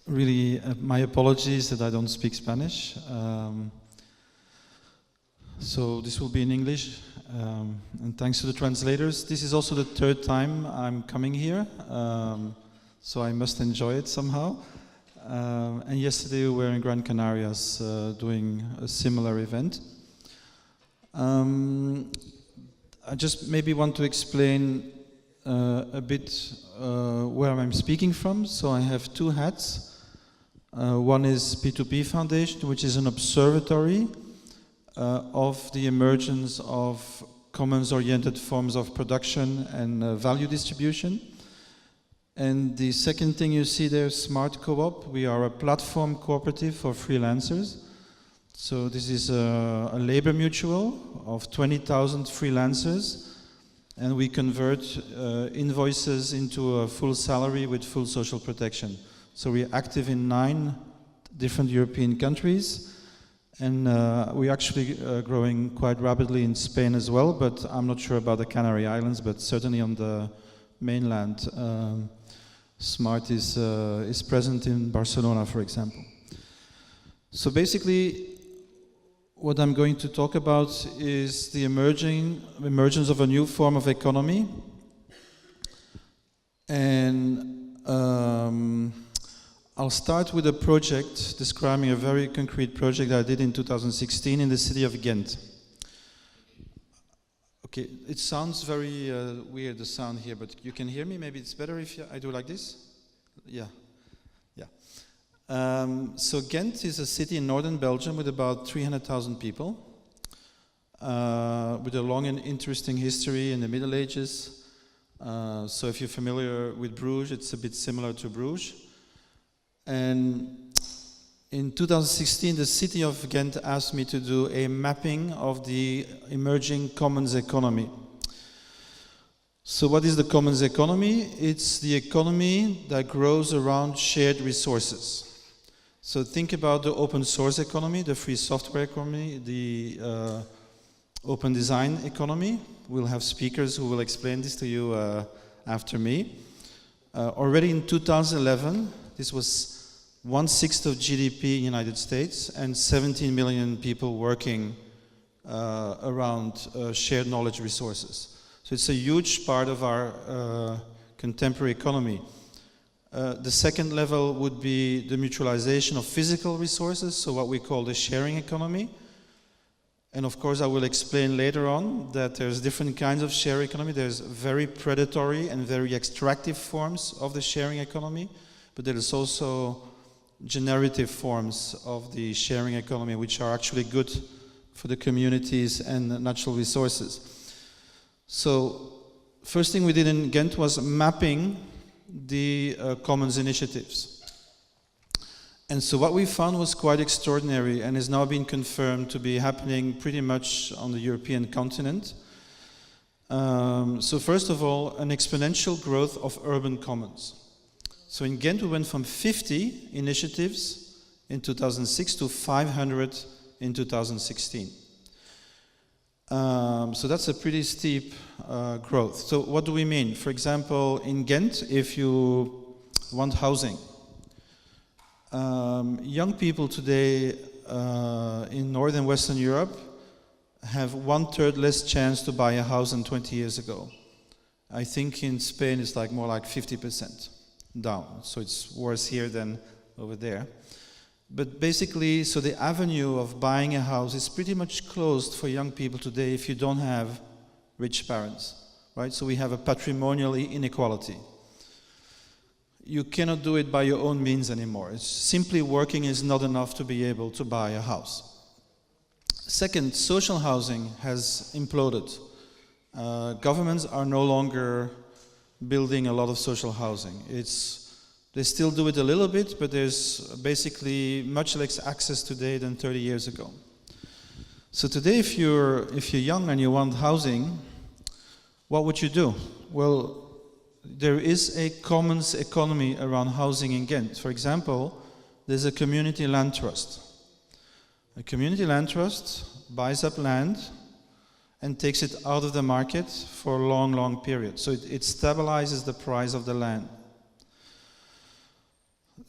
Really, my apologies that I don't speak Spanish. So this will be in English, and thanks to the translators. This is also the third time I'm coming here, so I must enjoy it somehow. And yesterday we were in Gran Canarias doing a similar event. I just maybe want to explain a bit where I'm speaking from. So I have two hats. One is P2P Foundation, which is an observatory of the emergence of commons-oriented forms of production and value distribution. And the second thing you see there, Smart Co-op. We are a platform cooperative for freelancers. So this is a labor mutual of 20,000 freelancers, and we convert invoices into a full salary with full social protection. So we're active in 9 different European countries, and we're actually growing quite rapidly in Spain as well, but I'm not sure about the Canary Islands, but certainly on the mainland. Smart is present in Barcelona, for example. So basically, what I'm going to talk about is the emergence of a new form of economy. And I'll start with a project describing a very concrete project I did in 2016 in the city of Ghent. Okay, it sounds very weird, the sound here, but you can hear me? Maybe it's better if I do like this? Yeah. So Ghent is a city in northern Belgium with about 300,000 people, with a long and interesting history in the Middle Ages. So if you're familiar with Bruges, it's a bit similar to Bruges. And in 2016, the city of Ghent asked me to do a mapping of the emerging commons economy. So what is the commons economy? It's the economy that grows around shared resources. So think about the open source economy, the free software economy, the open design economy. We'll have speakers who will explain this to you after me. Already in 2011, this was 1/6 of GDP in the United States and 17 million people working around shared knowledge resources. So it's a huge part of our contemporary economy. The second level would be the mutualization of physical resources, so what we call the sharing economy. And of course, I will explain later on that there's different kinds of sharing economy. There's very predatory and very extractive forms of the sharing economy, but there is also generative forms of the sharing economy, which are actually good for the communities and natural resources. So, first thing we did in Ghent was mapping the commons initiatives. And so what we found was quite extraordinary and is now being confirmed to be happening pretty much on the European continent. So first of all, an exponential growth of urban commons. So in Ghent we went from 50 initiatives in 2006 to 500 in 2016. So that's a pretty steep growth. So what do we mean? For example, in Ghent, if you want housing, young people today in Northern Western Europe have 1/3 less chance to buy a house than 20 years ago. I think in Spain it's like more like 50% down. So it's worse here than over there. But basically, so the avenue of buying a house is pretty much closed for young people today if you don't have rich parents, right? So we have a patrimonial inequality. You cannot do it by your own means anymore. It's simply working is not enough to be able to buy a house. Second, social housing has imploded. Governments are no longer building a lot of social housing. They still do it a little bit, but there's basically much less access today than 30 years ago. So today, if you're young and you want housing, what would you do? Well, there is a commons economy around housing in Ghent. For example, there's a community land trust. A community land trust buys up land and takes it out of the market for a long, long period. So it stabilizes the price of the land.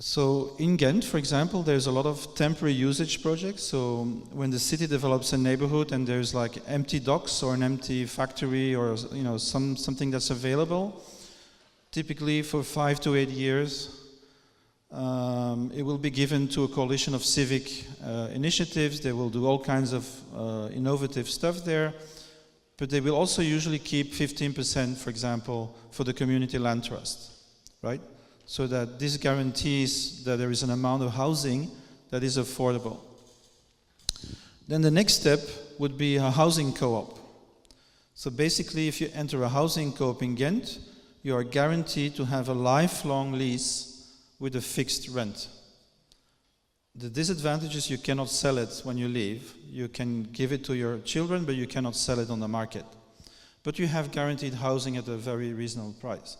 So in Ghent, for example, there's a lot of temporary usage projects. So when the city develops a neighborhood and there's like empty docks or an empty factory or something that's available, typically for 5 to 8 years, it will be given to a coalition of civic initiatives. They will do all kinds of innovative stuff there, but they will also usually keep 15%, for example, for the community land trust, right? So that this guarantees that there is an amount of housing that is affordable. Then the next step would be a housing co-op. So basically, if you enter a housing co-op in Ghent, you are guaranteed to have a lifelong lease with a fixed rent. The disadvantage is you cannot sell it when you leave. You can give it to your children, but you cannot sell it on the market. But you have guaranteed housing at a very reasonable price.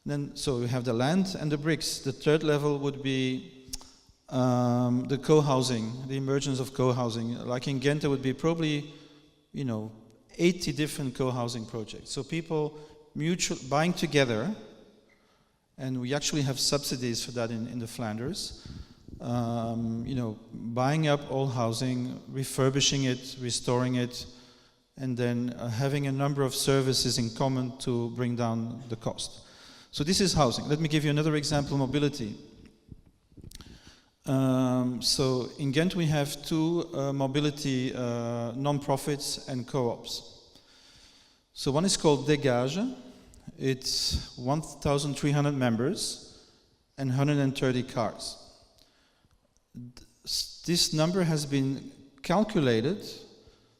Then, so we have the land and the bricks. The third level would be the co-housing, the emergence of co-housing. Like in Ghent, there would be probably, 80 different co-housing projects. So people buying together, and we actually have subsidies for that in the Flanders. Buying up old housing, refurbishing it, restoring it, and then having a number of services in common to bring down the cost. So this is housing. Let me give you another example, mobility. So in Ghent we have 2 mobility non-profits and co-ops. So one is called Dégage. It's 1,300 members and 130 cars. This number has been calculated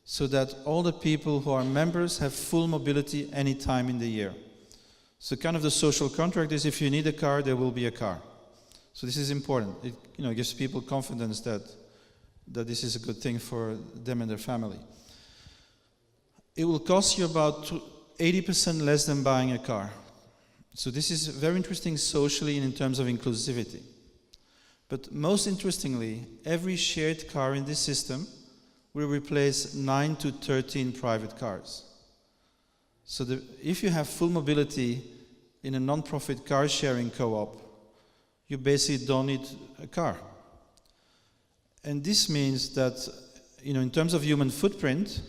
so that all the people who are members have full mobility any time in the year. So kind of the social contract is if you need a car, there will be a car. So this is important. It gives people confidence that this is a good thing for them and their family. It will cost you about 80% less than buying a car. So this is very interesting socially and in terms of inclusivity. But most interestingly, every shared car in this system will replace 9 to 13 private cars. So if you have full mobility in a non-profit car sharing co-op, you basically don't need a car. And this means that, in terms of human footprint,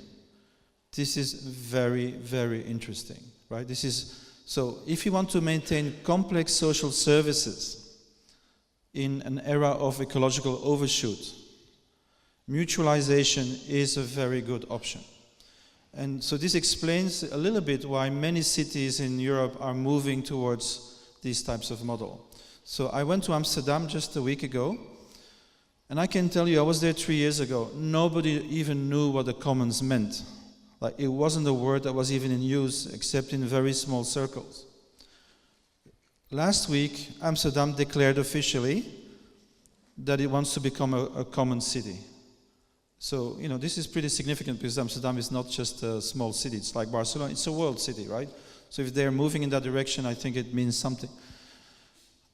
this is very, very interesting, right? So if you want to maintain complex social services in an era of ecological overshoot, mutualization is a very good option. And so this explains a little bit why many cities in Europe are moving towards these types of model. So I went to Amsterdam just a week ago, and I can tell you, I was there 3 years ago. Nobody even knew what the commons meant. Like, it wasn't a word that was even in use, except in very small circles. Last week, Amsterdam declared officially that it wants to become a common city. So, this is pretty significant because Amsterdam is not just a small city. It's like Barcelona. It's a world city, right? So if they're moving in that direction, I think it means something.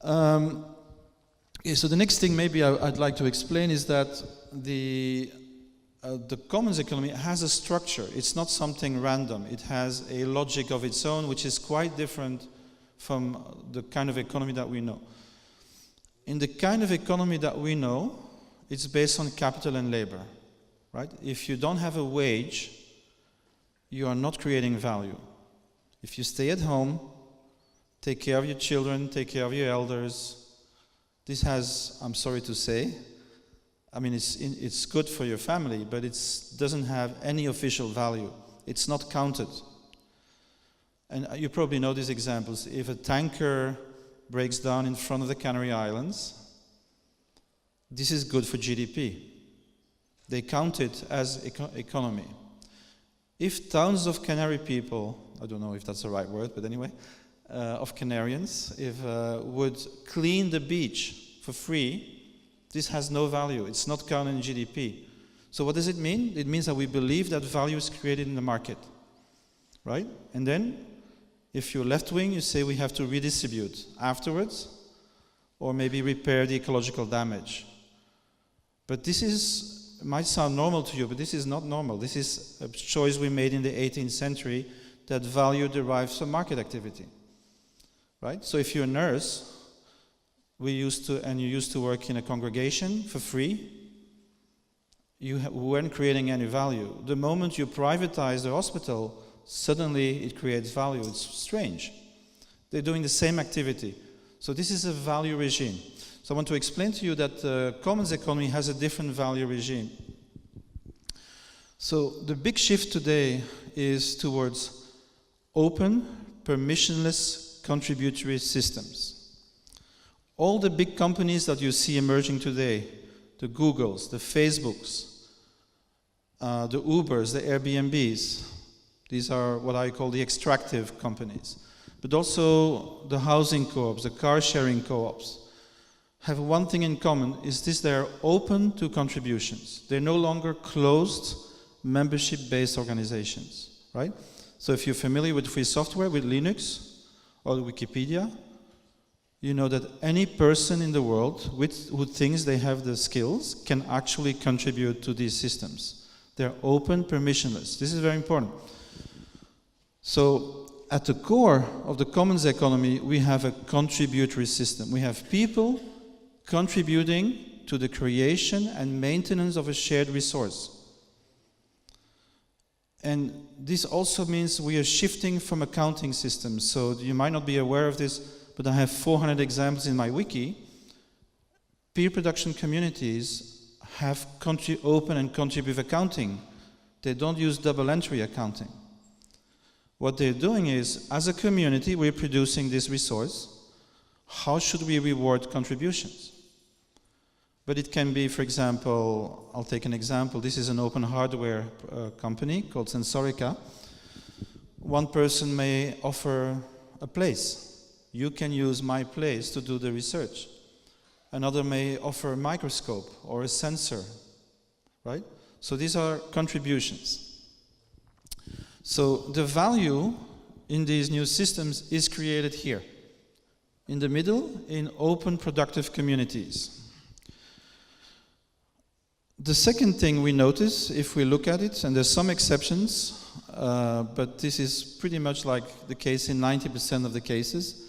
So the next thing maybe I'd like to explain is that the commons economy has a structure. It's not something random. It has a logic of its own, which is quite different from the kind of economy that we know. In the kind of economy that we know, it's based on capital and labor. Right? If you don't have a wage, you are not creating value. If you stay at home, take care of your children, take care of your elders, this has, I'm sorry to say, it's good for your family, but it doesn't have any official value. It's not counted. And you probably know these examples. If a tanker breaks down in front of the Canary Islands, this is good for GDP. They count it as economy. If thousands of Canary people, I don't know if that's the right word, but anyway, of Canarians, would clean the beach for free, this has no value. It's not counted in GDP. So what does it mean? It means that we believe that value is created in the market, right? And then, if you're left wing, you say we have to redistribute afterwards, or maybe repair the ecological damage. But this might sound normal to you, but this is not normal. This is a choice we made in the 18th century that value derives from market activity, right? So if you're a nurse, you used to work in a congregation for free, you weren't creating any value. The moment you privatize the hospital, suddenly it creates value. It's strange. They're doing the same activity. So this is a value regime. So I want to explain to you that the commons economy has a different value regime. So the big shift today is towards open, permissionless, contributory systems. All the big companies that you see emerging today, the Googles, the Facebooks, the Ubers, the Airbnbs, these are what I call the extractive companies. But also the housing co-ops, the car sharing co-ops, have one thing in common, is this: they're open to contributions. They're no longer closed membership-based organizations, right? So if you're familiar with free software, with Linux or Wikipedia, you know that any person in the world who thinks they have the skills can actually contribute to these systems. They're open, permissionless. This is very important. So at the core of the commons economy, we have a contributory system. We have people contributing to the creation and maintenance of a shared resource. And this also means we are shifting from accounting systems. So you might not be aware of this, but I have 400 examples in my wiki. Peer production communities have open and contributive accounting. They don't use double entry accounting. What they're doing is, as a community, we're producing this resource. How should we reward contributions? But it can be, for example, I'll take an example. This is an open hardware company called Sensorica. One person may offer a place. You can use my place to do the research. Another may offer a microscope or a sensor, right? So these are contributions. So the value in these new systems is created here, in the middle, in open, productive communities. The second thing we notice, if we look at it, and there's some exceptions, but this is pretty much like the case in 90% of the cases,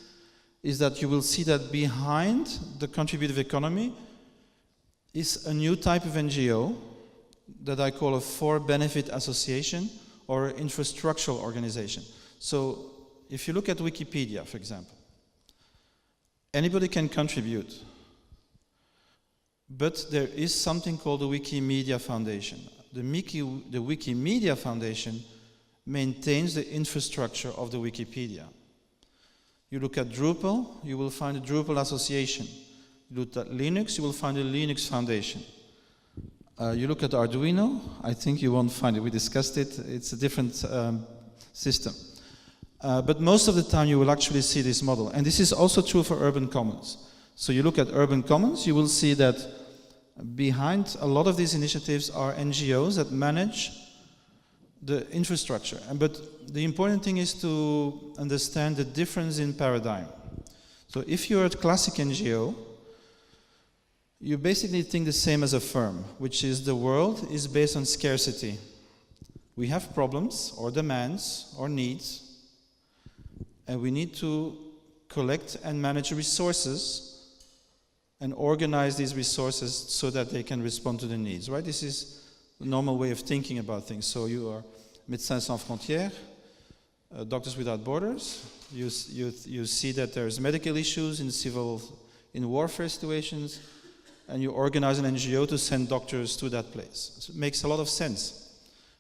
is that you will see that behind the contributive economy is a new type of NGO that I call a for-benefit association or infrastructural organization. So if you look at Wikipedia, for example, anybody can contribute. But there is something called the Wikimedia Foundation. The Wikimedia Foundation maintains the infrastructure of the Wikipedia. You look at Drupal, you will find a Drupal Association. You look at Linux, you will find a Linux Foundation. You look at Arduino, I think you won't find it. We discussed it. It's a different system. But most of the time you will actually see this model. And this is also true for urban commons. So you look at urban commons, you will see that behind a lot of these initiatives are NGOs that manage the infrastructure. But the important thing is to understand the difference in paradigm. So if you're a classic NGO, you basically think the same as a firm, which is the world is based on scarcity. We have problems or demands or needs, and we need to collect and manage resources and organize these resources so that they can respond to the needs, right? This is the normal way of thinking about things. So you are Médecins Sans Frontières, Doctors Without Borders. You see that there's medical issues in warfare situations, and you organize an NGO to send doctors to that place. So it makes a lot of sense.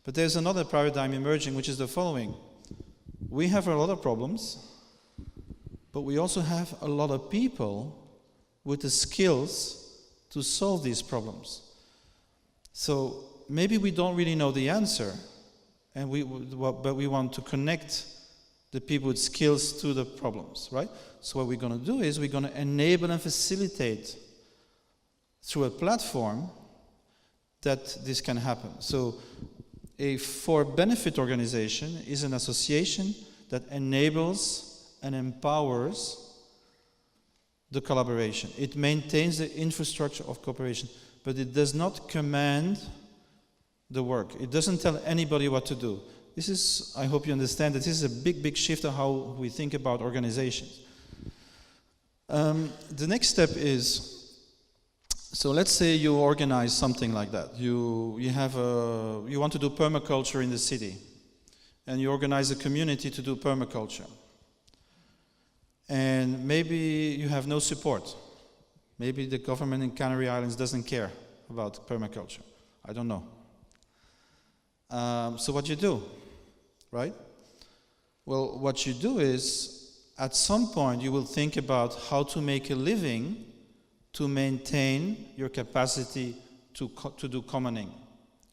But there's another paradigm emerging, which is the following. We have a lot of problems, but we also have a lot of people with the skills to solve these problems. So maybe we don't really know the answer, but we want to connect the people with skills to the problems, right? So what we're going to do is we're going to enable and facilitate through a platform that this can happen. So a for-benefit organization is an association that enables and empowers the collaboration. It maintains the infrastructure of cooperation, but it does not command the work. It doesn't tell anybody what to do. This is, I hope you understand that this is a big, big shift of how we think about organizations. The next step is, so let's say you organize something like that. You want to do permaculture in the city, and you organize a community to do permaculture. And maybe you have no support. Maybe the government in Canary Islands doesn't care about permaculture. I don't know. So what you do, right? Well, what you do is, at some point, you will think about how to make a living to maintain your capacity to do commoning.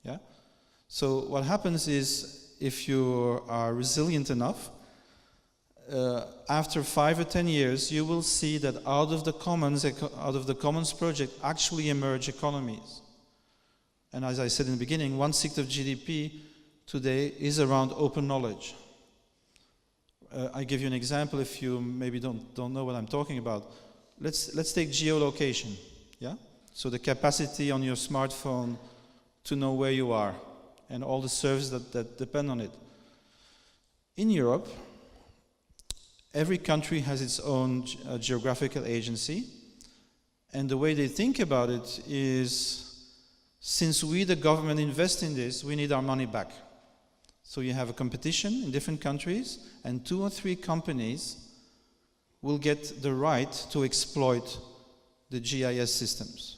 Yeah? So what happens is, if you are resilient enough, after 5 or 10 years, you will see that out of the commons project actually emerge economies. And as I said in the beginning, 1/6 of GDP today is around open knowledge. I give you an example if you maybe don't know what I'm talking about. Let's take geolocation. Yeah? So the capacity on your smartphone to know where you are and all the services that depend on it. In Europe, every country has its own geographical agency, and the way they think about it is, since we, the government, invest in this, we need our money back. So you have a competition in different countries, and 2 or 3 companies will get the right to exploit the GIS systems.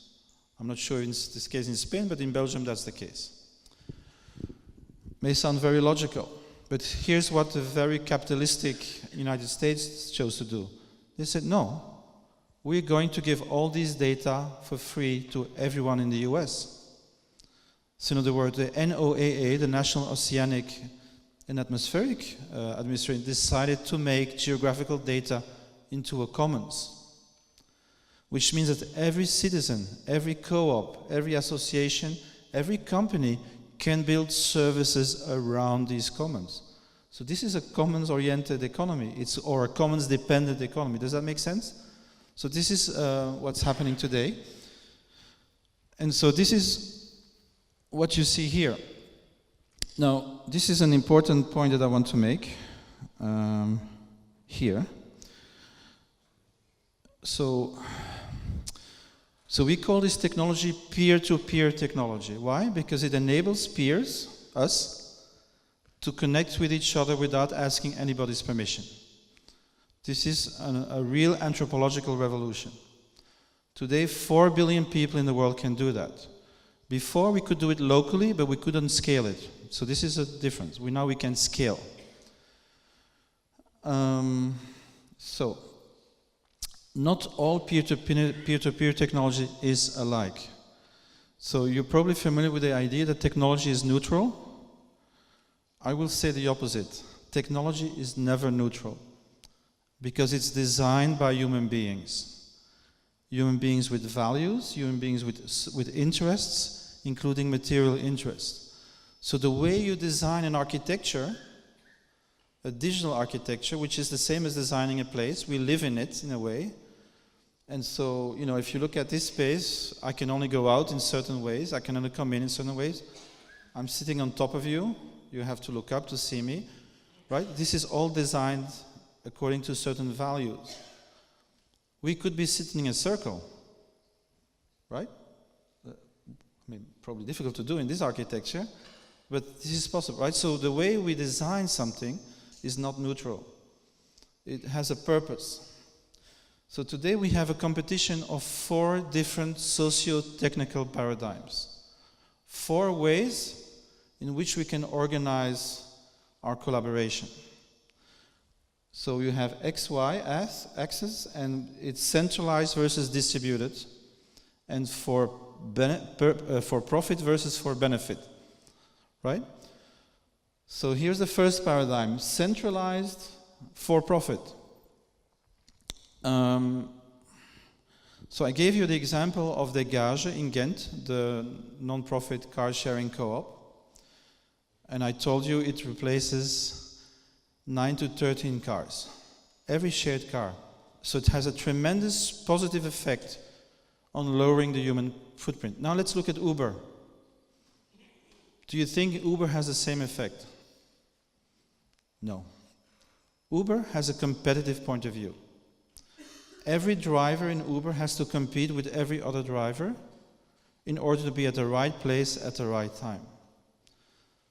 I'm not sure in this case in Spain, but in Belgium that's the case. May sound very logical, but here's what the very capitalistic United States chose to do. They said, no, we're going to give all these data for free to everyone in the US. So in other words, the NOAA, the National Oceanic and Atmospheric Administration, decided to make geographical data into a commons, which means that every citizen, every co-op, every association, every company can build services around these commons. So this is a commons-oriented economy, or a commons-dependent economy. Does that make sense? So this is what's happening today. And so this is what you see here. Now, this is an important point that I want to make here. So we call this technology peer-to-peer technology. Why? Because it enables peers, us, to connect with each other without asking anybody's permission. This is a real anthropological revolution. Today, 4 billion people in the world can do that. Before, we could do it locally, but we couldn't scale it. So this is a difference. Now we can scale. So, not all peer-to-peer technology is alike. So you're probably familiar with the idea that technology is neutral. I will say the opposite. Technology is never neutral, because it's designed by human beings. Human beings with values, human beings with interests, including material interests. So the way you design an architecture, a digital architecture, which is the same as designing a place, we live in it in a way. And so, if you look at this space, I can only go out in certain ways, I can only come in certain ways. I'm sitting on top of you, you have to look up to see me, right? This is all designed according to certain values. We could be sitting in a circle, right? Probably difficult to do in this architecture, but this is possible, right? So the way we design something is not neutral. It has a purpose. So today we have a competition of 4 different socio-technical paradigms. 4 ways in which we can organize our collaboration. So you have XY axis, and it's centralized versus distributed, and for profit versus for benefit, right? So here's the first paradigm: centralized for profit. So I gave you the example of Dégage in Ghent, the non-profit car-sharing co-op, and I told you it replaces 9 to 13 cars, every shared car. So it has a tremendous positive effect on lowering the human footprint. Now let's look at Uber. Do you think Uber has the same effect? No. Uber has a competitive point of view. every driver in Uber has to compete with every other driver in order to be at the right place at the right time.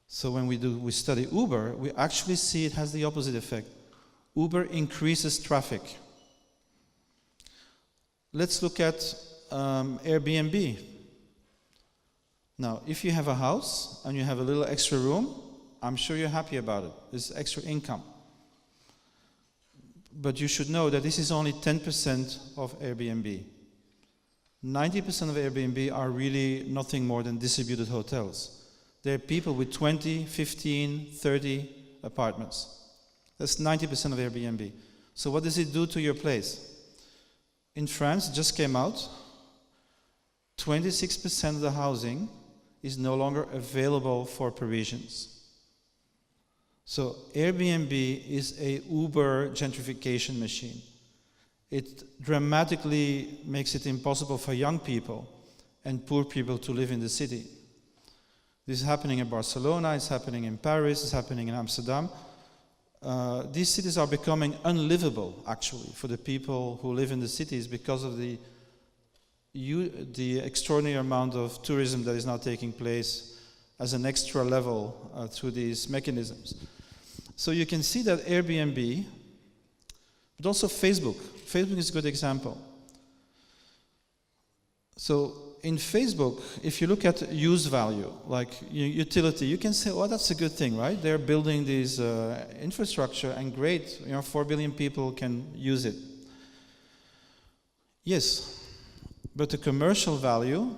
So when we study Uber, we actually see it has the opposite effect. Uber increases traffic. Let's look at Airbnb. Now, if you have a house and you have a little extra room, I'm sure you're happy about it. It's extra income. But you should know that this is only 10% of Airbnb. 90% of Airbnb are really nothing more than distributed hotels. There are people with 20, 15, 30 apartments. That's 90% of Airbnb. So what does it do to your place? In France, it just came out, 26% of the housing is no longer available for Parisians. So Airbnb is a Uber gentrification machine. It dramatically makes it impossible for young people and poor people to live in the city. This is happening in Barcelona, it's happening in Paris, it's happening in Amsterdam. These cities are becoming unlivable, actually, for the people who live in the cities because of the extraordinary amount of tourism that is now taking place as an extra level through these mechanisms. So you can see that Airbnb, but also Facebook. Facebook is a good example. So in Facebook, if you look at use value, like utility, you can say, oh, that's a good thing, right? They're building this infrastructure and great, 4 billion people can use it. Yes. But the commercial value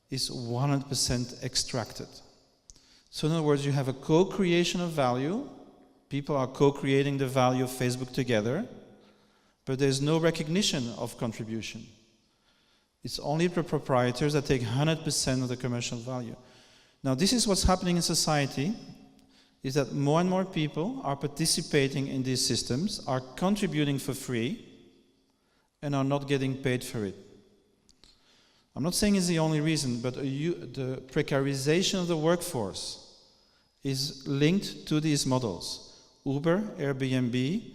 is 100% extracted. So in other words, you have a co-creation of value. People are co-creating the value of Facebook together, but there's no recognition of contribution. It's only the proprietors that take 100% of the commercial value. Now, this is what's happening in society, is that more and more people are participating in these systems, are contributing for free, and are not getting paid for it. I'm not saying it's the only reason, but the precarization of the workforce is linked to these models. Uber, Airbnb,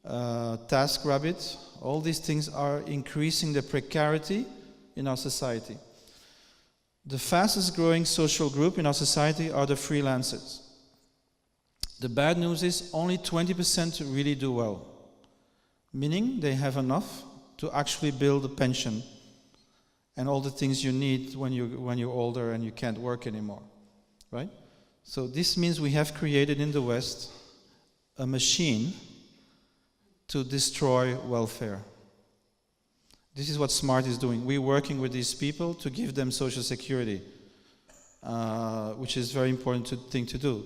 TaskRabbit, all these things are increasing the precarity in our society. The fastest growing social group in our society are the freelancers. The bad news is only 20% really do well, meaning they have enough to actually build a pension and all the things you need when you're older and you can't work anymore, right? So this means we have created in the West a machine to destroy welfare. This is what SMART is doing. We're working with these people to give them social security, which is a very important thing to do.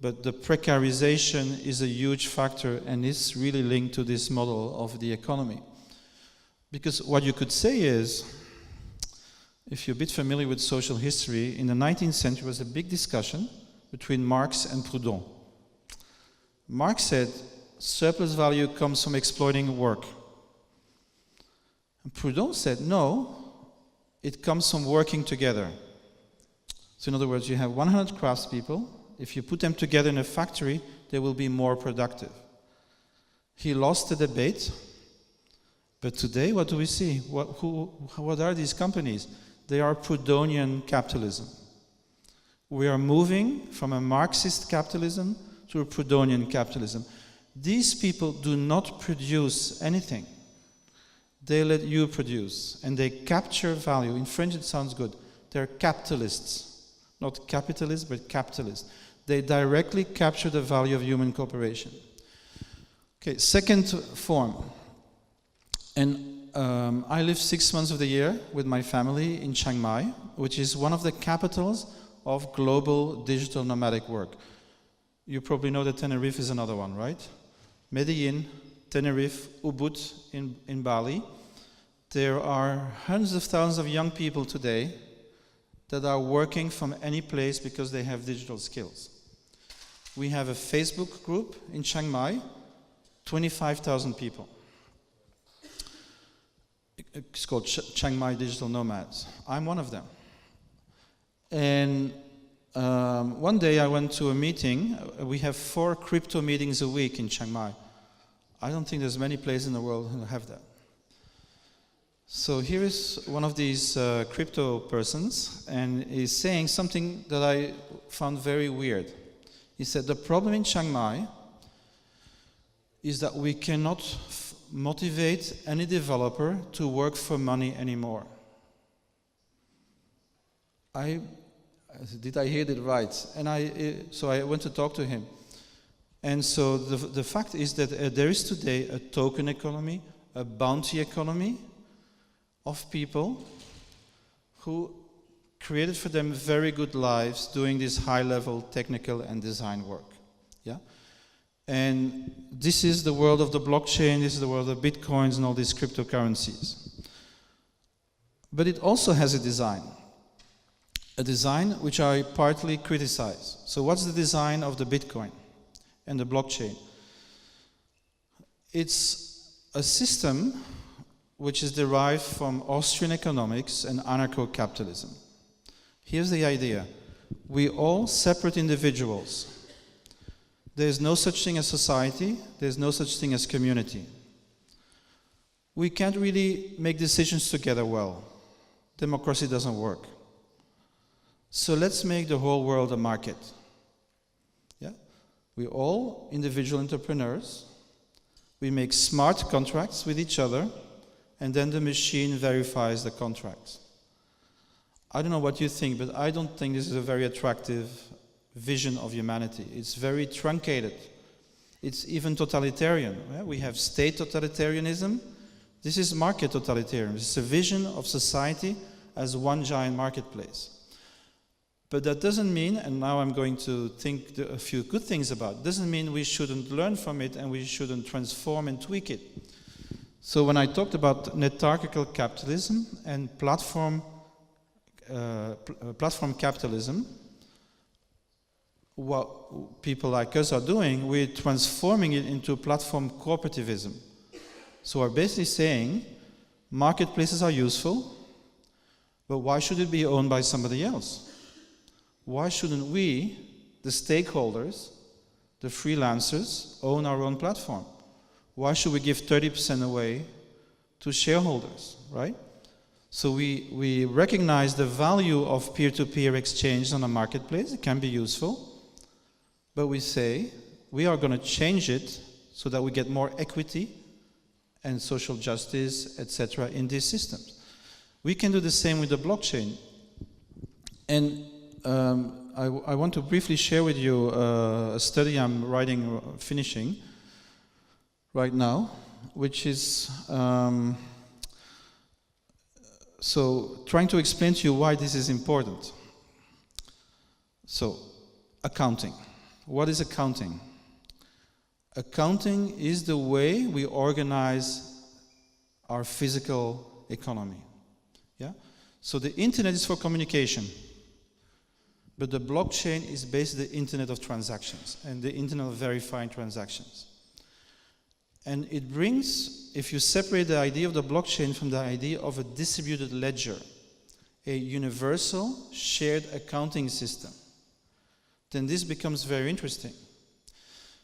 But the precarization is a huge factor and is really linked to this model of the economy. Because what you could say is, if you're a bit familiar with social history, in the 19th century was a big discussion between Marx and Proudhon. Marx said, surplus value comes from exploiting work. And Proudhon said, no, it comes from working together. So in other words, you have 100 craftspeople. If you put them together in a factory, they will be more productive. He lost the debate, but today, what do we see? What are these companies? They are Proudhonian capitalism. We are moving from a Marxist capitalism to a Proudhonian capitalism. These people do not produce anything. They let you produce, and they capture value. In French, it sounds good. They're capitalists. Not capitalists, but capitalists. They directly capture the value of human cooperation. Okay, second form. And I live 6 months of the year with my family in Chiang Mai, which is one of the capitals of global digital nomadic work. You probably know that Tenerife is another one, right? Medellin, Tenerife, Ubud in Bali. There are hundreds of thousands of young people today that are working from any place because they have digital skills. We have a Facebook group in Chiang Mai, 25,000 people. It's called Chiang Mai Digital Nomads. I'm one of them. And one day I went to a meeting. We have 4 crypto meetings a week in Chiang Mai. I don't think there's many places in the world who have that. So here is one of these crypto persons, and he's saying something that I found very weird. He said, the problem in Chiang Mai is that we cannot motivate any developer to work for money anymore. Did I hear it right? And so I went to talk to him. And so the fact is that there is today a token economy, a bounty economy of people who created for them very good lives doing this high-level technical and design work. Yeah? And this is the world of the blockchain, this is the world of bitcoins and all these cryptocurrencies. But it also has a design which I partly criticize. So what's the design of the Bitcoin and the blockchain? It's a system which is derived from Austrian economics and anarcho-capitalism. Here's the idea. We all separate individuals. There's no such thing as society. There's no such thing as community. We can't really make decisions together well. Democracy doesn't work. So let's make the whole world a market. Yeah? We're all individual entrepreneurs. We make smart contracts with each other, and then the machine verifies the contracts. I don't know what you think, but I don't think this is a very attractive vision of humanity. It's very truncated. It's even totalitarian. Yeah? We have state totalitarianism. This is market totalitarianism. It's a vision of society as one giant marketplace. But that doesn't mean, and now I'm going to think a few good things about it, doesn't mean we shouldn't learn from it and we shouldn't transform and tweak it. So when I talked about netarchical capitalism and platform capitalism, what people like us are doing, we're transforming it into platform cooperativism. So we're basically saying marketplaces are useful, but why should it be owned by somebody else? Why shouldn't we, the stakeholders, the freelancers, own our own platform? Why should we give 30% away to shareholders, right? So we recognize the value of peer-to-peer exchange on a marketplace. It can be useful. But we say we are going to change it so that we get more equity and social justice, etc., in these systems. We can do the same with the blockchain. And I want to briefly share with you a study I'm finishing right now, which is so trying to explain to you why this is important. So, accounting. What is accounting? Accounting is the way we organize our physical economy. Yeah? So the internet is for communication. But the blockchain is basically the internet of transactions and the internet of verifying transactions. And it brings, if you separate the idea of the blockchain from the idea of a distributed ledger, a universal shared accounting system, then this becomes very interesting.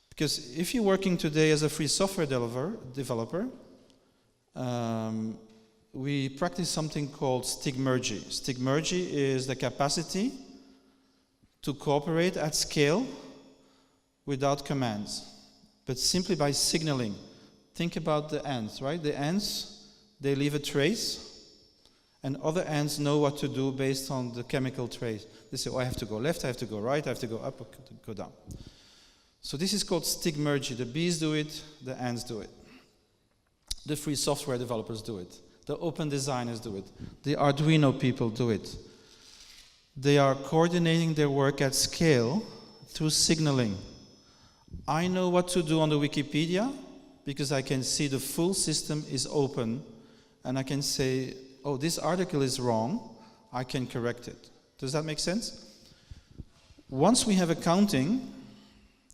Because if you're working today as a free software developer, we practice something called stigmergy. Stigmergy is the capacity to cooperate at scale without commands, but simply by signaling. Think about the ants, right? The ants, they leave a trace, and other ants know what to do based on the chemical trace. They say, oh, I have to go left, I have to go right, I have to go up, or go down. So this is called stigmergy. The bees do it, the ants do it. The free software developers do it. The open designers do it. The Arduino people do it. They are coordinating their work at scale through signaling. I know what to do on the Wikipedia because I can see the full system is open and I can say, oh, this article is wrong, I can correct it. Does that make sense? Once we have accounting,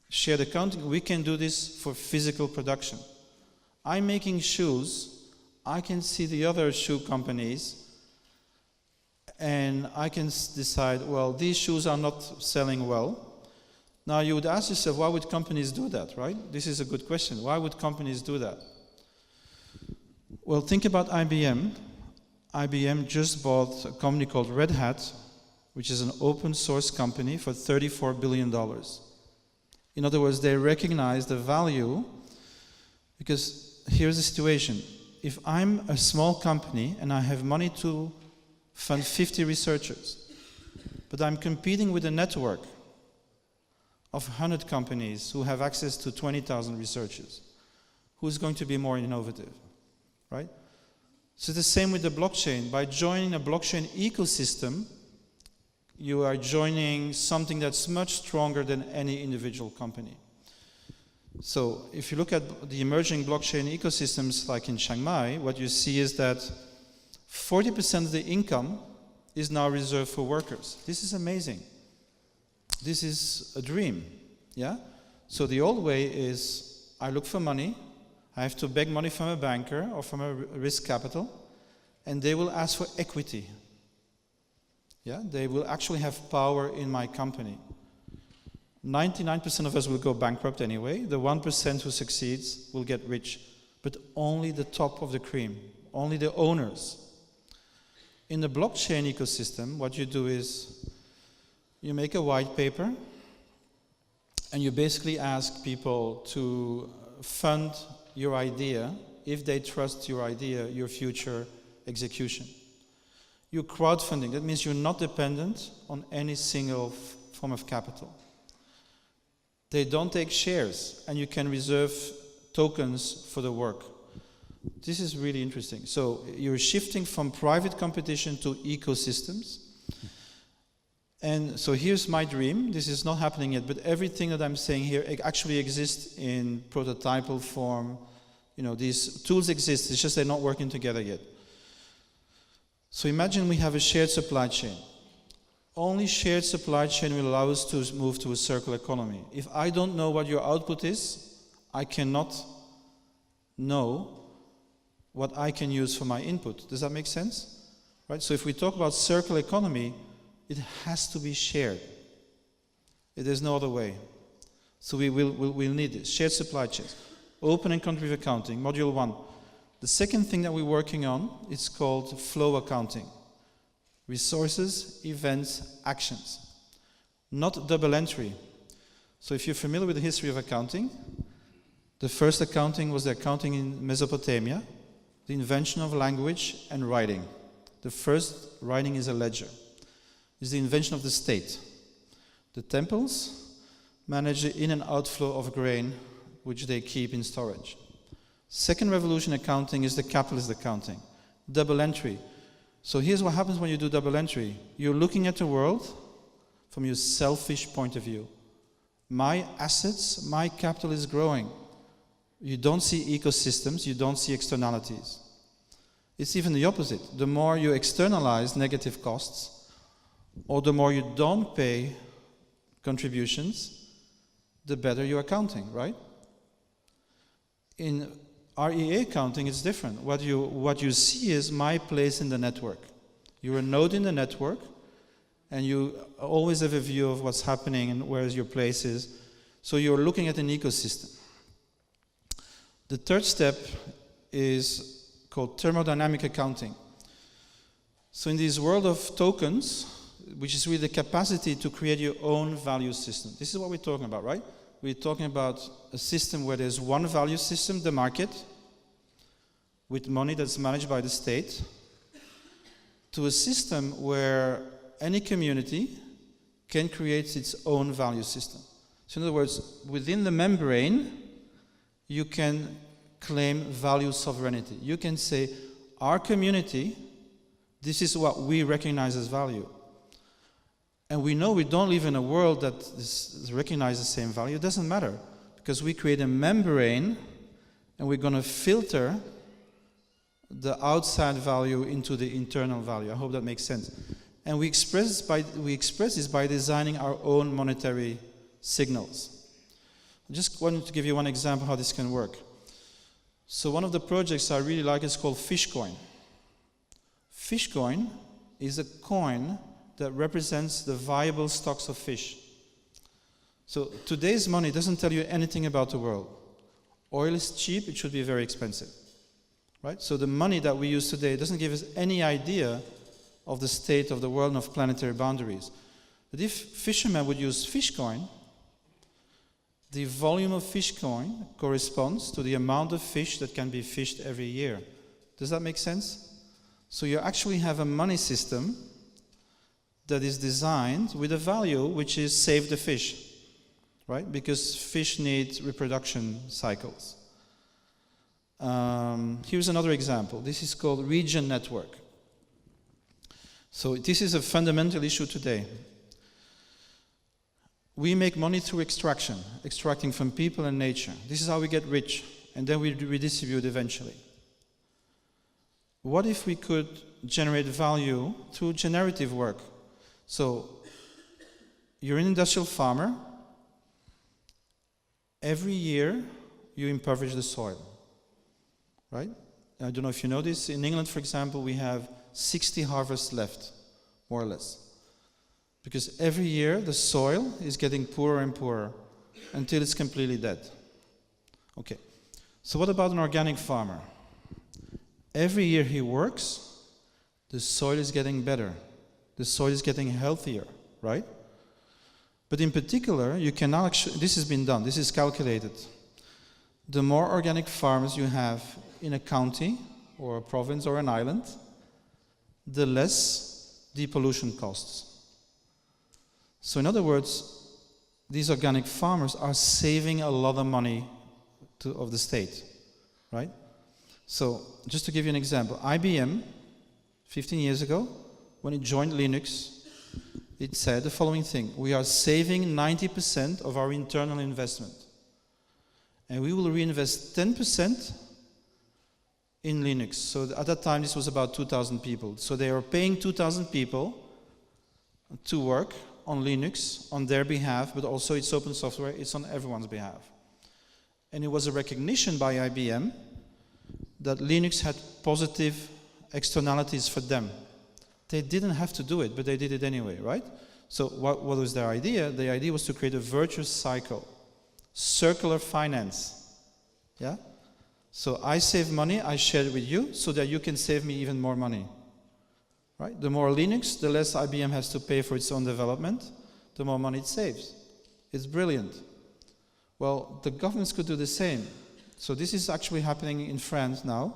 shared accounting, we can do this for physical production. I'm making shoes, I can see the other shoe companies and I can decide, well, these shoes are not selling well. Now you would ask yourself, why would companies do that, right? This is a good question. Why would companies do that? Well, think about IBM. IBM just bought a company called Red Hat, which is an open source company, for $34 billion. In other words, they recognize the value, because here's the situation. If I'm a small company and I have money to fund 50 researchers, but I'm competing with a network of 100 companies who have access to 20,000 researchers, who's going to be more innovative, right? So the same with the blockchain. By joining a blockchain ecosystem, you are joining something that's much stronger than any individual company. So if you look at the emerging blockchain ecosystems like in Chiang Mai, what you see is that 40% of the income is now reserved for workers. This is amazing. This is a dream, yeah? So the old way is I look for money, I have to beg money from a banker or from a risk capital, and they will ask for equity. Yeah, they will actually have power in my company. 99% of us will go bankrupt anyway. The 1% who succeeds will get rich, but only the top of the cream, only the owners. In the blockchain ecosystem, what you do is you make a white paper and you basically ask people to fund your idea if they trust your idea, your future execution. You're crowdfunding. That means you're not dependent on any single form of capital. They don't take shares, and you can reserve tokens for the work. This is really interesting. So you're shifting from private competition to ecosystems. And so here's my dream. This is not happening yet, but everything that I'm saying here actually exists in prototypal form. You know, these tools exist, it's just they're not working together yet. So imagine we have a shared supply chain. Only shared supply chain will allow us to move to a circular economy. If I don't know what your output is, I cannot know what I can use for my input. Does that make sense? Right? So if we talk about circular economy, it has to be shared. There's no other way. So we'll need this. Shared supply chains. Open and country accounting, module 1. The second thing that we're working on is called flow accounting. Resources, events, actions. Not double entry. So if you're familiar with the history of accounting, the first accounting was the accounting in Mesopotamia, the invention of language and writing. The first writing is a ledger. It's the invention of the state. The temples manage the in and outflow of grain, which they keep in storage. Second revolution accounting is the capitalist accounting. Double entry. So here's what happens when you do double entry. You're looking at the world from your selfish point of view. My assets, my capital is growing. You don't see ecosystems, you don't see externalities. It's even the opposite. The more you externalize negative costs, or the more you don't pay contributions, the better your accounting, right? In REA accounting, it's different. What you see is my place in the network. You're a node in the network, and you always have a view of what's happening and where your place is. So you're looking at an ecosystem. The third step is called thermodynamic accounting. So in this world of tokens, which is really the capacity to create your own value system. This is what we're talking about, right? We're talking about a system where there's one value system, the market, with money that's managed by the state, to a system where any community can create its own value system. So in other words, within the membrane, you can claim value sovereignty. You can say, our community, this is what we recognize as value. And we know we don't live in a world that recognizes the same value. It doesn't matter, because we create a membrane and we're going to filter the outside value into the internal value. I hope that makes sense. And we express this by designing our own monetary signals. I just wanted to give you one example how this can work. So one of the projects I really like is called Fishcoin. Fishcoin is a coin that represents the viable stocks of fish. So today's money doesn't tell you anything about the world. Oil is cheap, it should be very expensive. right? So the money that we use today doesn't give us any idea of the state of the world and of planetary boundaries. But if fishermen would use fish coin, the volume of fish coin corresponds to the amount of fish that can be fished every year. Does that make sense? So you actually have a money system that is designed with a value which is save the fish, right? Because fish need reproduction cycles. Here's another example. This is called region network. So this is a fundamental issue today. We make money through extraction, extracting from people and nature. This is how we get rich, and then we redistribute eventually. What if we could generate value through generative work? So, you're an industrial farmer. Every year, you impoverish the soil, right? I don't know if you know this. In England, for example, we have 60 harvests left, more or less. Because every year, the soil is getting poorer and poorer until it's completely dead. Okay, so what about an organic farmer? Every year he works, the soil is getting better. The soil is getting healthier, right? But in particular, you can now actually, this has been done, this is calculated. The more organic farms you have in a county, or a province, or an island, the less depollution costs. So in other words, these organic farmers are saving a lot of money of the state, right? So just to give you an example, IBM, 15 years ago, when it joined Linux, it said the following thing: we are saving 90% of our internal investment, and we will reinvest 10% in Linux. So at that time, this was about 2,000 people. So they are paying 2,000 people to work on Linux on their behalf, but also it's open software, it's on everyone's behalf. And it was a recognition by IBM that Linux had positive externalities for them. They didn't have to do it, but they did it anyway, right? So what was their idea? The idea was to create a virtuous cycle, circular finance, yeah? So I save money, I share it with you, so that you can save me even more money. Right? The more Linux, the less IBM has to pay for its own development, the more money it saves. It's brilliant. Well, the governments could do the same. So this is actually happening in France now.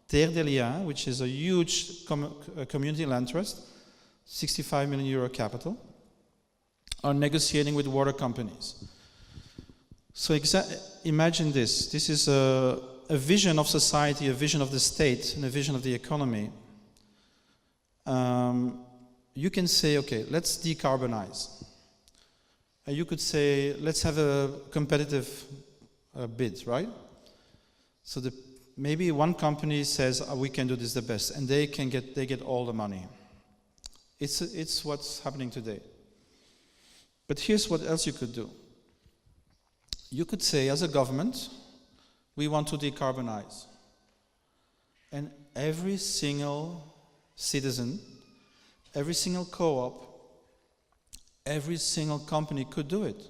Terre des Liens, which is a huge community land trust, 65 million euro capital, are negotiating with water companies. So imagine this. This is a vision of society, a vision of the state, and a vision of the economy. You can say, okay, let's decarbonize. You could say, let's have a competitive bid, right? So maybe one company says, we can do this the best, and they get all the money. It's what's happening today. But here's what else you could do. You could say, as a government, we want to decarbonize. And every single citizen, every single co-op, every single company could do it.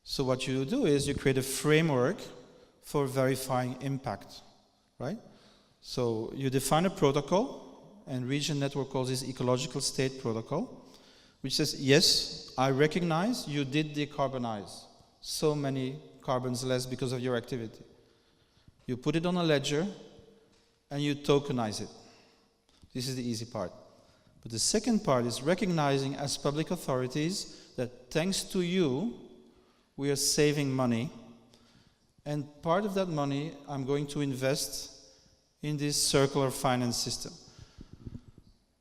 So what you do is you create a framework for verifying impact, right? So you define a protocol, and Region Network calls this ecological state protocol, which says, yes, I recognize you did decarbonize so many carbons less because of your activity. You put it on a ledger, and you tokenize it. This is the easy part. But the second part is recognizing as public authorities that thanks to you, we are saving money. And part of that money I'm going to invest in this circular finance system.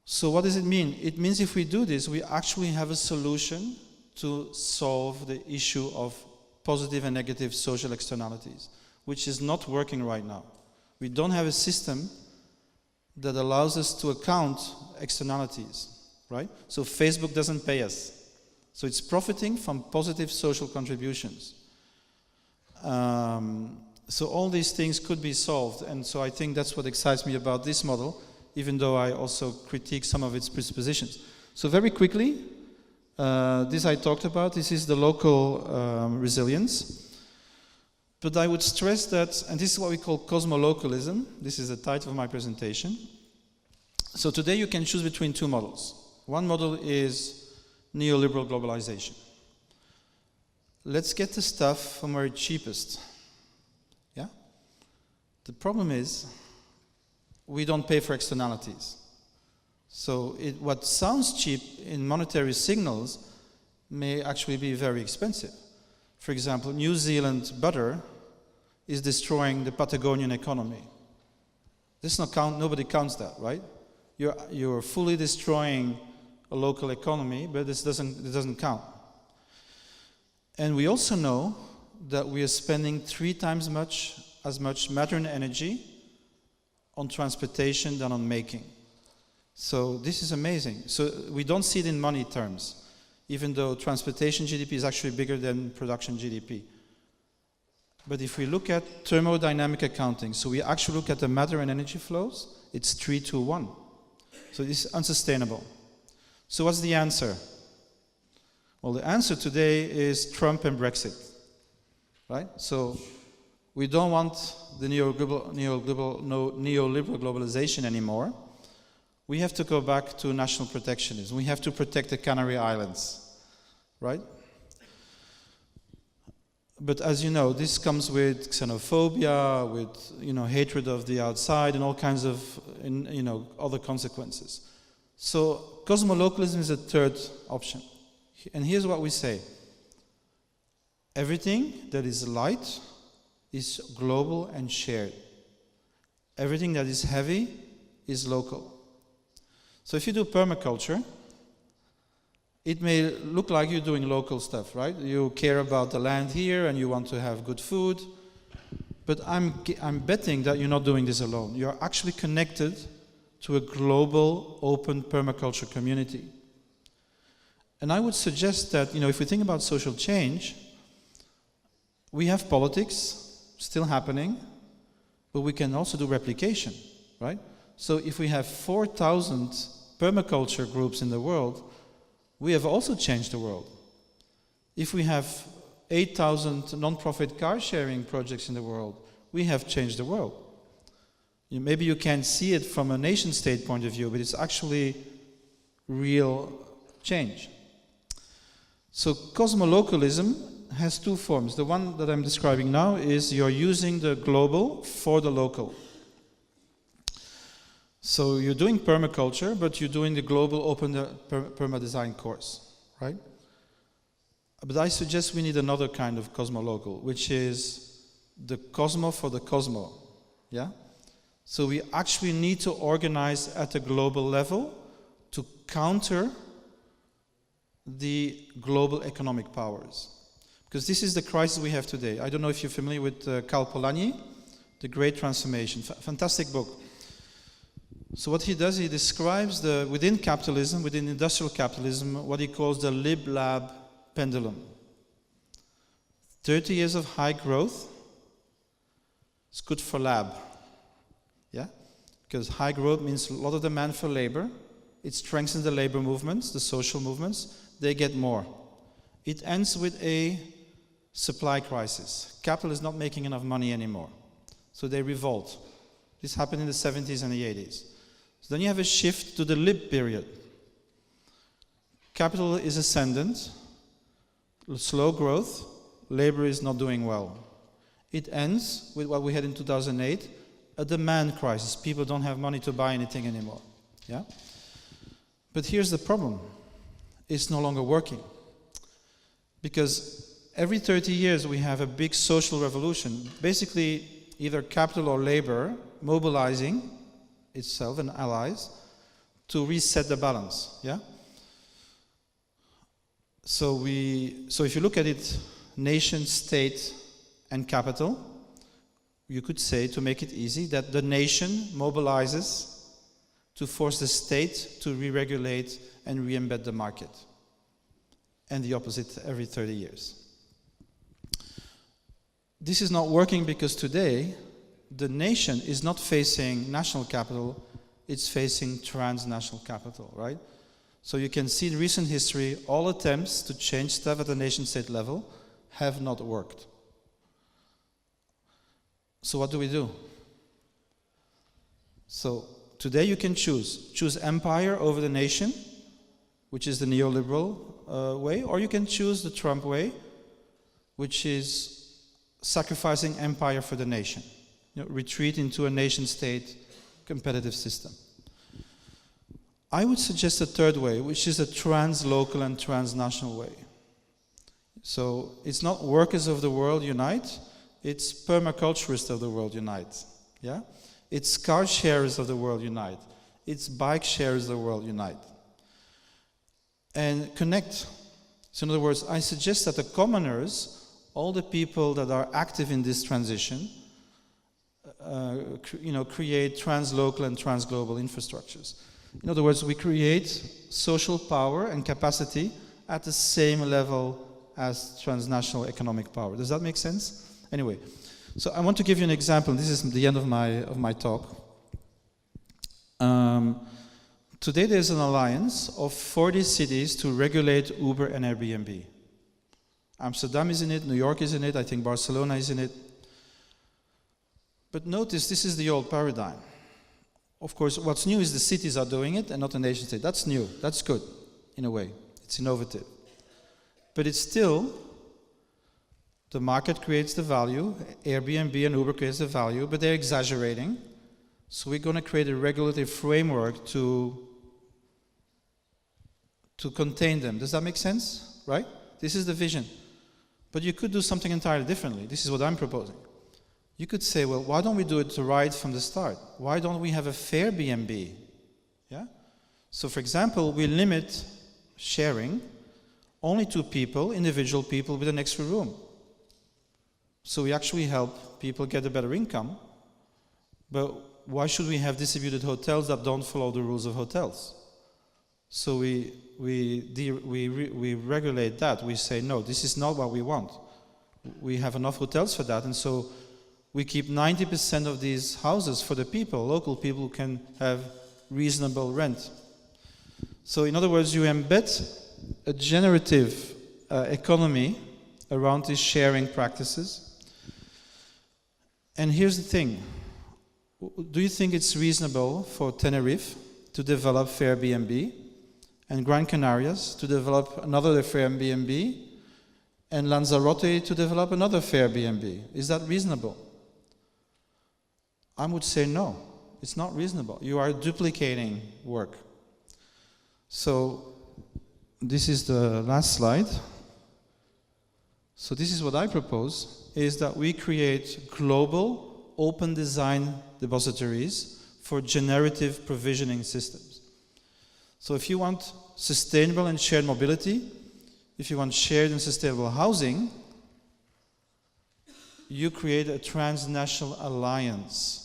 So what does it mean? It means if we do this, we actually have a solution to solve the issue of positive and negative social externalities, which is not working right now. We don't have a system that allows us to account externalities, right? So Facebook doesn't pay us. So it's profiting from positive social contributions. So all these things could be solved, and so I think that's what excites me about this model, even though I also critique some of its presuppositions. So very quickly, this I talked about, this is the local resilience. But I would stress that, and this is what we call cosmolocalism. This is the title of my presentation. So today you can choose between two models. One model is neoliberal globalization. Let's get the stuff from where it's cheapest. Yeah? The problem is we don't pay for externalities. So what sounds cheap in monetary signals may actually be very expensive. For example, New Zealand butter is destroying the Patagonian economy. This not count, nobody counts that, right? You're fully destroying a local economy, but it doesn't count. And we also know that we are spending 3 times as much matter and energy on transportation than on making. So this is amazing. So we don't see it in money terms, even though transportation GDP is actually bigger than production GDP. But if we look at thermodynamic accounting, so we actually look at the matter and energy flows, it's 3-to-1. So this is unsustainable. So what's the answer? Well, the answer today is Trump and Brexit, right? So we don't want the neoliberal globalization anymore. We have to go back to national protectionism. We have to protect the Canary Islands, right? But as you know, this comes with xenophobia, with hatred of the outside, and all kinds of other consequences. So cosmolocalism is a third option. And here's what we say. Everything that is light is global and shared. Everything that is heavy is local. So if you do permaculture, it may look like you're doing local stuff, right? You care about the land here and you want to have good food. But I'm betting that you're not doing this alone. You're actually connected to a global, open permaculture community. And I would suggest that, if we think about social change, we have politics still happening, but we can also do replication, right? So if we have 4,000 permaculture groups in the world, we have also changed the world. If we have 8,000 non-profit car sharing projects in the world, we have changed the world. Maybe you can't see it from a nation-state point of view, but it's actually real change. So cosmolocalism has 2 forms. The one that I'm describing now is you're using the global for the local. So you're doing permaculture, but you're doing the global open perma-design course, right? But I suggest we need another kind of cosmolocal, which is the cosmo for the cosmo, yeah? So we actually need to organize at a global level to counter the global economic powers. Because this is the crisis we have today. I don't know if you're familiar with Cal Polanyi, The Great Transformation. Fantastic book. So what he does, he describes within capitalism, within industrial capitalism, what he calls the lib-lab pendulum. 30 years of high growth is good for lab. Yeah? Because high growth means a lot of demand for labor. It strengthens the labor movements, the social movements. They get more. It ends with a supply crisis. Capital is not making enough money anymore. So they revolt. This happened in the 70s and the 80s. So then you have a shift to the lib period. Capital is ascendant, slow growth, labor is not doing well. It ends with what we had in 2008, a demand crisis. People don't have money to buy anything anymore. Yeah? But here's the problem. It's no longer working. Because every 30 years we have a big social revolution. Basically, either capital or labor mobilizing itself and allies to reset the balance. Yeah? So if you look at it, nation, state, and capital, you could say, to make it easy, that the nation mobilizes to force the state to re-regulate and re-embed the market. And the opposite every 30 years. This is not working because today the nation is not facing national capital, it's facing transnational capital, right? So you can see in recent history, all attempts to change stuff at the nation-state level have not worked. So what do we do? So today you can choose empire over the nation, which is the neoliberal way, or you can choose the Trump way, which is sacrificing empire for the nation. Retreat into a nation-state competitive system. I would suggest a third way, which is a translocal and transnational way. So it's not workers of the world unite, it's permaculturists of the world unite. Yeah? It's car sharers of the world unite. It's bike sharers of the world unite. And connect. So in other words, I suggest that the commoners, all the people that are active in this transition, create translocal and transglobal infrastructures. In other words, we create social power and capacity at the same level as transnational economic power. Does that make sense? Anyway, so I want to give you an example. This is the end of my talk. Today there's an alliance of 40 cities to regulate Uber and Airbnb. Amsterdam is in it, New York is in it, I think Barcelona is in it. But notice, this is the old paradigm. Of course, what's new is the cities are doing it and not the nation state. That's new. That's good, in a way. It's innovative. But it's still, the market creates the value, Airbnb and Uber creates the value, but they're exaggerating. So we're going to create a regulatory framework to contain them. Does that make sense? Right? This is the vision. But you could do something entirely differently. This is what I'm proposing. You could say, well, why don't we do it right from the start? Why don't we have a fair B&B? Yeah? So, for example, we limit sharing only to people, individual people with an extra room. So we actually help people get a better income. But why should we have distributed hotels that don't follow the rules of hotels? So we regulate that. We say, no, this is not what we want. We have enough hotels for that, and so we keep 90% of these houses for the people, local people who can have reasonable rent. So in other words, you embed a generative economy around these sharing practices. And here's the thing. Do you think it's reasonable for Tenerife to develop fair B&B and Gran Canarias to develop another fair B&B and Lanzarote to develop another fair B&B? Is that reasonable? I would say no, it's not reasonable. You are duplicating work. So this is the last slide. So this is what I propose, is that we create global open design depositories for generative provisioning systems. So if you want sustainable and shared mobility, if you want shared and sustainable housing, you create a transnational alliance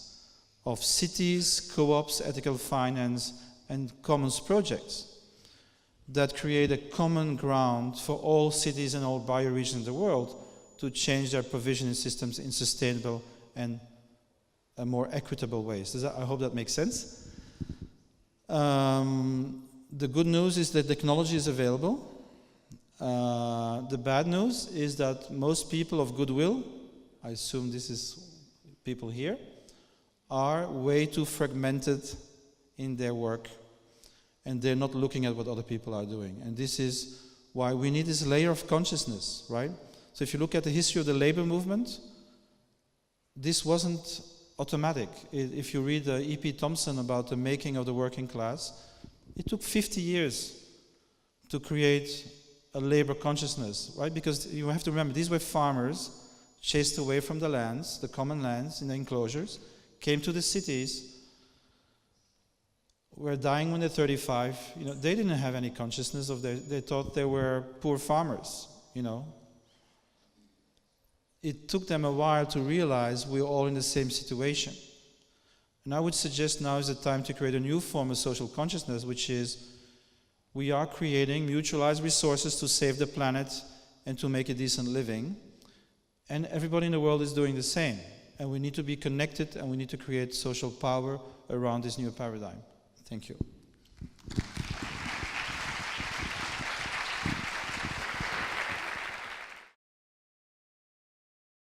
of cities, co-ops, ethical finance, and commons projects that create a common ground for all cities and all bioregions in the world to change their provisioning systems in sustainable and more equitable ways. I hope that makes sense. The good news is that technology is available. The bad news is that most people of goodwill, I assume this is people here, are way too fragmented in their work, and they're not looking at what other people are doing. And this is why we need this layer of consciousness, right? So if you look at the history of the labor movement, this wasn't automatic. If you read E.P. Thompson about the making of the working class, it took 50 years to create a labor consciousness, right? Because you have to remember, these were farmers chased away from the lands, the common lands in the enclosures, came to the cities, were dying when they're 35. They didn't have any consciousness of they thought they were poor farmers, It took them a while to realize we're all in the same situation. And I would suggest now is the time to create a new form of social consciousness, which is we are creating mutualized resources to save the planet and to make a decent living. And everybody in the world is doing the same. And we need to be connected, and we need to create social power around this new paradigm. Thank you.